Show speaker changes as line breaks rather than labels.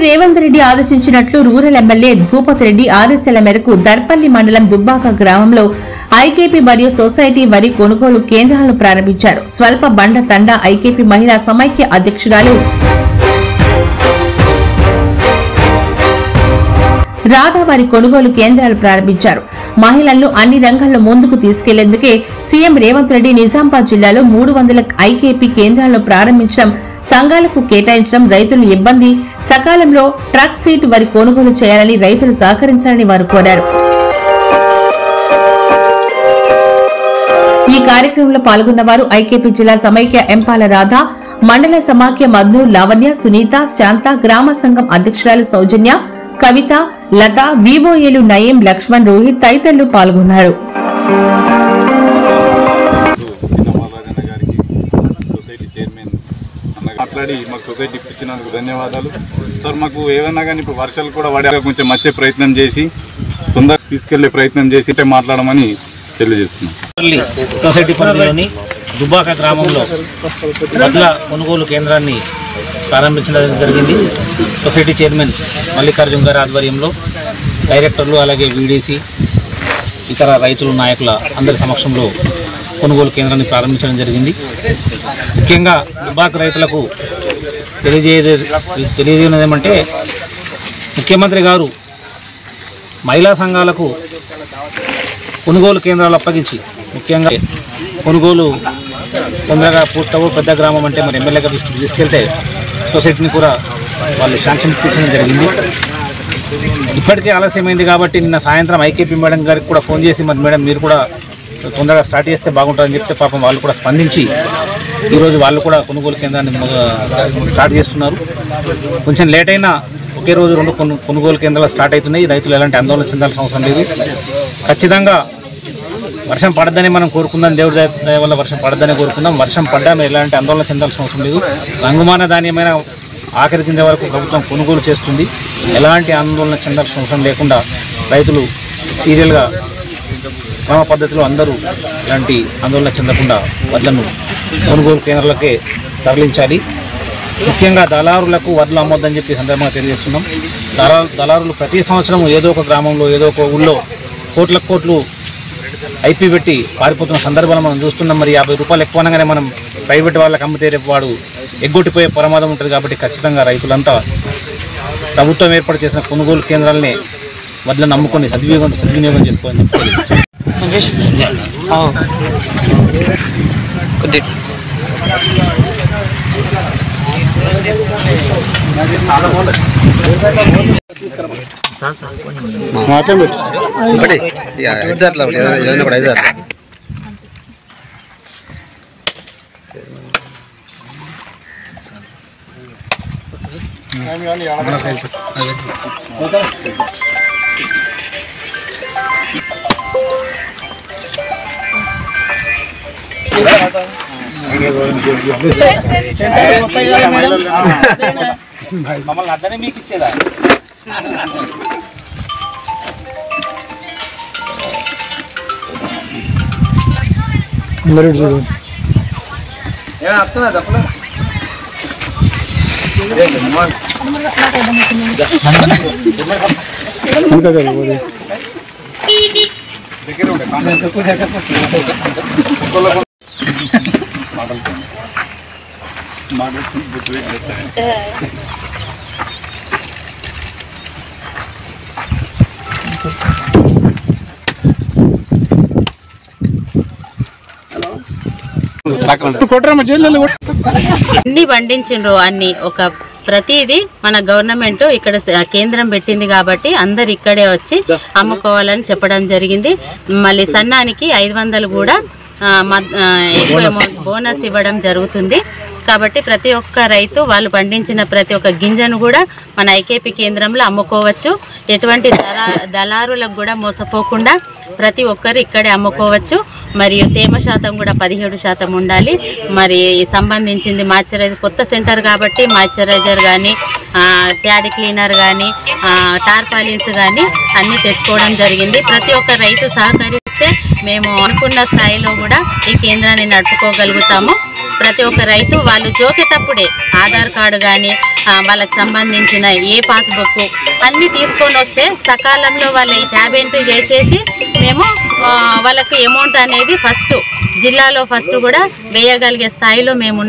Revanth Reddy ఆదేశించినట్లు rural MLA Bhupathi Reddy ఆదేశాల మేరకు దర్పల్లి మండలం దుబ్బాక గ్రామంలో ఐకేపీ మరియు సొసైటీ వరి కొనుగోలు కేంద్రాలను ప్రారంభించారు. స్వల్ప బండ తండా ఐకేపీ మహిళా సమైక్య అధ్యక్షురాలు రాధా వారి కొనుగోలు కేంద్రాలు ప్రారంభించారు. మహిళలను అన్ని రంగాల్లో ముందుకు తీసుకెళ్లేందుకే సీఎం రేవంత్ రెడ్డి నిజామాబాద్ జిల్లాలో 300 ఐకేపీ కేంద్రాలను ప్రారంభించడం, సంఘాలకు కేటాయించడం, రైతుల ఇబ్బంది సకాలంలో ట్రక్ సీట్ వరి కొనుగోలు చేయాలని రైతులు సహకరించాలని వారు కోరారు. ఈ కార్యక్రమంలో పాల్గొన్న వారు ఐకేపీ జిల్లా సమైక్య ఎంపాల రాధ, మండల సమాఖ్య మద్ను, లావణ్య, సునీత, శాంత, గ్రామ సంఘం అధ్యక్షురాలు సౌజన్య, కవిత, లత, వివోఏలు నయీం, లక్ష్మణ్, రోహిత్ తదితరులు పాల్గొన్నారు.
మాట్లాడి మాకు సొసైటీ ఇప్పించినందుకు ధన్యవాదాలు సార్. మాకు ఏదన్నా కానీ ఇప్పుడు వర్షాలు కూడా పడే కొంచెం వచ్చే ప్రయత్నం చేసి తొందరగా తీసుకెళ్లే ప్రయత్నం చేసి మాట్లాడమని తెలియజేస్తున్నాం.
సొసైటీ పరిధిలోని దుబ్బాక గ్రామంలో వడ్ల కొనుగోలు కేంద్రాన్ని ప్రారంభించడం జరిగింది. సొసైటీ చైర్మన్ మల్లికార్జున్ గారి ఆధ్వర్యంలో డైరెక్టర్లు అలాగే వీడీసీ ఇతర రైతులు నాయకుల అందరి సమక్షంలో కొనుగోలు కేంద్రాన్ని ప్రారంభించడం జరిగింది. ముఖ్యంగా దుబ్బాక రైతులకు తెలియజేయడం ఏమంటే ముఖ్యమంత్రి గారు మహిళా సంఘాలకు కొనుగోలు కేంద్రాలు అప్పగించి ముఖ్యంగా కొనుగోలు తొందరగా పూర్తవు పెద్ద గ్రామం అంటే మరి ఎమ్మెల్యే గారి దృష్టికి తీసుకెళ్తే సొసైటీని కూడా వాళ్ళు శాంక్షన్ ఇప్పించడం జరిగింది. ఇప్పటికే ఆలస్యమైంది కాబట్టి నిన్న సాయంత్రం ఐకేపీ మేడం గారికి కూడా ఫోన్ చేసి మరి మేడం మీరు కూడా తొందరగా స్టార్ట్ చేస్తే బాగుంటుందని చెప్తే పాపం వాళ్ళు కూడా స్పందించి ఈరోజు వాళ్ళు కూడా కొనుగోలు కేంద్రాన్ని స్టార్ట్ చేస్తున్నారు. కొంచెం లేట్ అయినా ఒకే రోజు 2 కొనుగోలు కేంద్రాలు స్టార్ట్ అవుతున్నాయి. రైతులు ఎలాంటి ఆందోళన చెందాల్సిన అవసరం లేదు. ఖచ్చితంగా వర్షం పడద్దని మనం కోరుకుందాం, దేవుడి దయ వల్ల వర్షం పడద్దని కోరుకుందాం. వర్షం పడ్డా ఎలాంటి ఆందోళన చెందాల్సిన అవసరం లేదు. రంగుమాన ధాన్యమైన ఆఖరి కింద వరకు ప్రభుత్వం కొనుగోలు చేస్తుంది. ఎలాంటి ఆందోళన చెందాల్సిన అవసరం లేకుండా రైతులు సీరియల్గా క్రమ పద్ధతిలో అందరూ ఇలాంటి ఆందోళన చెందకుండా వడ్లను కొనుగోలు కేంద్రాలకే తరలించాలి. ముఖ్యంగా దళారులకు వడ్లు అమ్మొద్దని చెప్పి సందర్భంగా తెలియజేస్తున్నాం. దళారులు ప్రతి సంవత్సరం ఏదో ఒక గ్రామంలో ఏదో ఒక ఊళ్ళో కోట్లు ఐపీ పెట్టి పారిపోతున్న సందర్భాలు మనం చూస్తున్నాం. మరి 50 రూపాయలు ఎక్కువ అనగానే మనం ప్రైవేట్ వాళ్ళకి అమ్మితే రేపు వాడు ఎగ్గొట్టిపోయే ప్రమాదం ఉంటుంది. కాబట్టి ఖచ్చితంగా రైతులంతా ప్రభుత్వం ఏర్పాటు చేసిన కొనుగోలు కేంద్రాలనే వడ్లను నమ్ముకొని సద్వినియోగం చేసుకోవాలని చెప్పి మమ్మల్ని అద్దనే మీకు ఇచ్చేదా? వస్తున్నా తప్పలే
అన్ని పండించిండ్రు అన్ని ఒక ప్రతిదీ మన గవర్నమెంట్ ఇక్కడ కేంద్రం పెట్టింది కాబట్టి అందరు ఇక్కడే వచ్చి అమ్ముకోవాలని చెప్పడం జరిగింది. మళ్ళీ సన్నానికి 500 కూడా ఎక్కువ అమౌంట్ బోనస్ ఇవ్వడం జరుగుతుంది. కాబట్టి ప్రతి ఒక్క రైతు వాళ్ళు పండించిన ప్రతి ఒక్క గింజను కూడా మన ఐకేపీ కేంద్రంలో అమ్ముకోవచ్చు. ఎటువంటి దళారులకు కూడా మోసపోకుండా ప్రతి ఒక్కరు ఇక్కడే అమ్ముకోవచ్చు. మరియు తేమ శాతం కూడా 17% ఉండాలి. మరి సంబంధించింది మాయిశ్చరైజర్ కొత్త సెంటర్ కాబట్టి మాయిశ్చరైజర్ కానీ ప్యాడ్ క్లీనర్ కానీ టార్పాలిన్స్ కానీ అన్నీ తెచ్చుకోవడం జరిగింది. ప్రతి ఒక్క రైతు సహకరిస్తే మేము అనుకున్న స్థాయిలో కూడా ఈ కేంద్రాన్ని నడుపుకోగలుగుతాము. ప్రతి ఒక్క రైతు వాళ్ళు జోకేటప్పుడే ఆధార్ కార్డు కానీ వాళ్ళకి సంబంధించిన ఏ పాస్బుక్ అన్నీ తీసుకొని వస్తే సకాలంలో వాళ్ళ ఈ ట్యాబ్ ఎంట్రీ చేసేసి మేము వాళ్ళకి అమౌంట్ అనేది జిల్లాలో ఫస్ట్ కూడా వేయగలిగే స్థాయిలో మేము